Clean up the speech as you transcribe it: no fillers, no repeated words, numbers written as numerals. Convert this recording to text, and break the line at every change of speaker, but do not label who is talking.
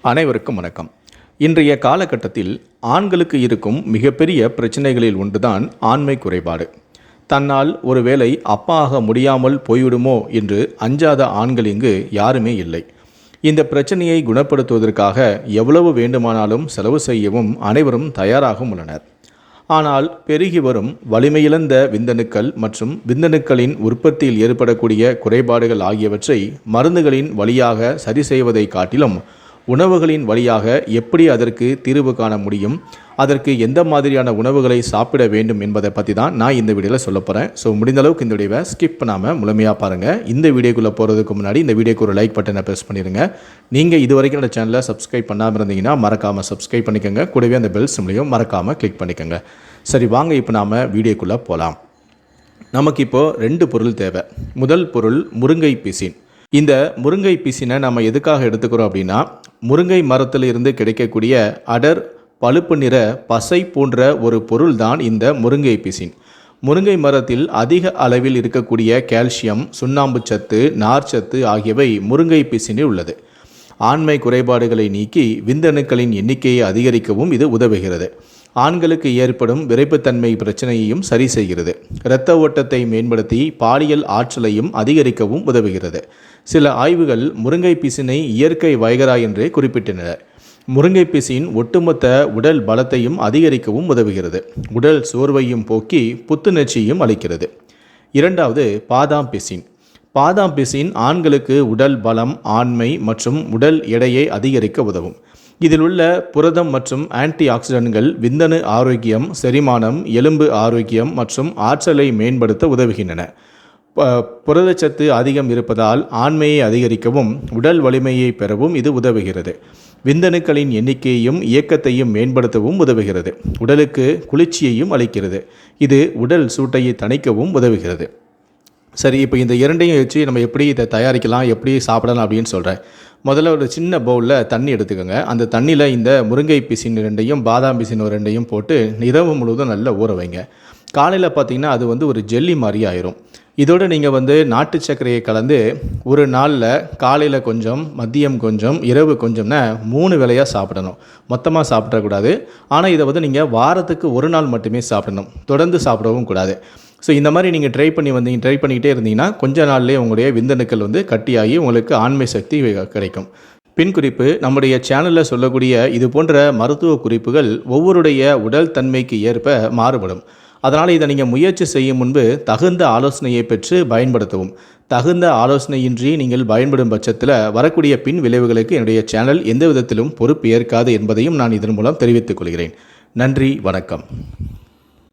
அனைவருக்கும் வணக்கம். இன்றைய காலகட்டத்தில் ஆண்களுக்கு இருக்கும் மிகப்பெரிய பிரச்சனைகளில் ஒன்றுதான் ஆண்மை குறைபாடு. தன்னால் ஒருவேளை அப்பா ஆக முடியாமல் போய்விடுமோ என்று அஞ்சாத ஆண்கள் இங்கு யாருமே இல்லை. இந்த பிரச்சனையை குணப்படுத்துவதற்காக எவ்வளவு வேண்டுமானாலும் செலவு செய்யவும் அனைவரும் தயாராகவும் உள்ளனர். ஆனால் பெருகி வரும் வலிமையிழந்த விந்தணுக்கள் மற்றும் விந்தணுக்களின் உற்பத்தியில் ஏற்படக்கூடிய குறைபாடுகள் ஆகியவற்றை மருந்துகளின் வழியாக சரி செய்வதை காட்டிலும் உணவுகளின் வழியாக எப்படி அதற்கு தீர்வு காண முடியும், அதற்கு எந்த மாதிரியான உணவுகளை சாப்பிட வேண்டும் என்பதை பற்றி தான் நான் இந்த வீடியோவில் சொல்ல போகிறேன். ஸோ முடிந்த அளவுக்கு இந்த வீடியோவை ஸ்கிப் பண்ணாமல் முழுமையாக பாருங்கள். இந்த வீடியோக்குள்ளே போகிறதுக்கு முன்னாடி இந்த வீடியோக்கு ஒரு லைக் பட்டனை ப்ரெஸ் பண்ணிடுங்க. நீங்கள் இது வரைக்கும் இந்த சேனலை சப்ஸ்கிரைப் பண்ணாமல் இருந்தீங்கன்னா மறக்காமல் சப்ஸ்கிரைப் பண்ணிக்கோங்க. கூடவே அந்த பெல் சிம்லையும் மறக்காமல் கிளிக் பண்ணிக்கோங்க. சரி, வாங்க இப்போ நாம் வீடியோக்குள்ளே போகலாம். நமக்கு இப்போது 2 பொருள் தேவை. முதல் பொருள் முருங்கை பிசின். இந்த முருங்கை பிசினை நம்ம எதுக்காக எடுத்துக்கிறோம் அப்படின்னா, முருங்கை மரத்தில் இருந்து கிடைக்கக்கூடிய அடர் பழுப்பு நிற பசை போன்ற ஒரு பொருள் தான் இந்த முருங்கை பிசின். முருங்கை மரத்தில் அதிக அளவில் இருக்கக்கூடிய கால்சியம், சுண்ணாம்பு சத்து, நார்ச்சத்து ஆகியவை முருங்கை பிசினில் உள்ளது. ஆண்மை குறைபாடுகளை நீக்கி விந்தணுக்களின் எண்ணிக்கையை அதிகரிக்கவும் இது உதவுகிறது. ஆண்களுக்கு ஏற்படும் விரைப்புத்தன்மை பிரச்சனையையும் சரி செய்கிறது. இரத்த ஓட்டத்தை மேம்படுத்தி பாலியல் ஆற்றலையும் அதிகரிக்கவும் உதவுகிறது. சில ஆய்வுகள் முருங்கை பிசினை இயற்கை வைகரா என்றே குறிப்பிட்டன. முருங்கை பிசின் ஒட்டுமொத்த உடல் பலத்தையும் அதிகரிக்கவும் உதவுகிறது. உடல் சோர்வையும் போக்கி புத்துணர்ச்சியும் அளிக்கிறது. இரண்டாவது, பாதாம் பிசின். பாதாம் பிசின் ஆண்களுக்கு உடல் பலம், ஆண்மை மற்றும் உடல் எடையை அதிகரிக்க உதவும். இதில் உள்ள புரதம் மற்றும் ஆன்டி ஆக்சிடென்ட்கள் விந்தணு ஆரோக்கியம், செரிமானம், எலும்பு ஆரோக்கியம் மற்றும் ஆற்றலை மேம்படுத்த உதவுகின்றன. புரதச்சத்து அதிகம் இருப்பதால் ஆண்மையை அதிகரிக்கவும் உடல் வலிமையை பெறவும் இது உதவுகிறது. விந்தணுக்களின் எண்ணிக்கையையும் இயக்கத்தையும் மேம்படுத்தவும் உதவுகிறது. உடலுக்கு குளிர்ச்சியையும் அளிக்கிறது. இது உடல் சூட்டையை தணிக்கவும் உதவுகிறது. சரி, இப்போ இந்த இரண்டையும் வச்சு நம்ம எப்படி இதை தயாரிக்கலாம், எப்படி சாப்பிடலாம் அப்படின்னு சொல்கிறேன். முதல்ல ஒரு சின்ன பவுலில் தண்ணி எடுத்துக்கோங்க. அந்த தண்ணியில் இந்த முருங்கை பிசின் 2யும் பாதாம் பிசின் 2யும் போட்டு இரவு முழுவதும் நல்லா ஊற வைங்க. காலையில் பார்த்திங்கன்னா அது ஒரு ஜெல்லி மாதிரி ஆயிரும். இதோடு நீங்கள் நாட்டு சர்க்கரையை கலந்து ஒரு நாளில் காலையில் கொஞ்சம், மதியம் கொஞ்சம், இரவு கொஞ்சம்னா 3 வேளையாக சாப்பிடணும். மொத்தமாக சாப்பிடக்கூடாது. ஆனால் இதை நீங்கள் வாரத்துக்கு ஒரு நாள் மட்டுமே சாப்பிடணும். தொடர்ந்து சாப்பிடவும் கூடாது. ஸோ இந்த மாதிரி நீங்கள் ட்ரை பண்ணிக்கிட்டே இருந்தீங்கன்னா கொஞ்ச நாள்லேயே உங்களுடைய விந்தணுக்கள் கட்டியாகி உங்களுக்கு ஆண்மை சக்தி கிடைக்கும். பின் குறிப்பு: நம்முடைய சேனலில் சொல்லக்கூடிய இது போன்ற மருத்துவ குறிப்புகள் ஒவ்வொருடைய உடல் தன்மைக்கு ஏற்ப மாறுபடும். அதனால் இதை நீங்கள் முயற்சி செய்யும் முன்பு தகுந்த ஆலோசனையை பெற்று பயன்படுத்தவும். தகுந்த ஆலோசனையின்றி நீங்கள் பயன்படும் பட்சத்தில் வரக்கூடிய பின் விளைவுகளுக்கு என்னுடைய சேனல் எந்த விதத்திலும் பொறுப்பு ஏற்காது என்பதையும் நான் இதன் மூலம் தெரிவித்துக் கொள்கிறேன். நன்றி, வணக்கம்.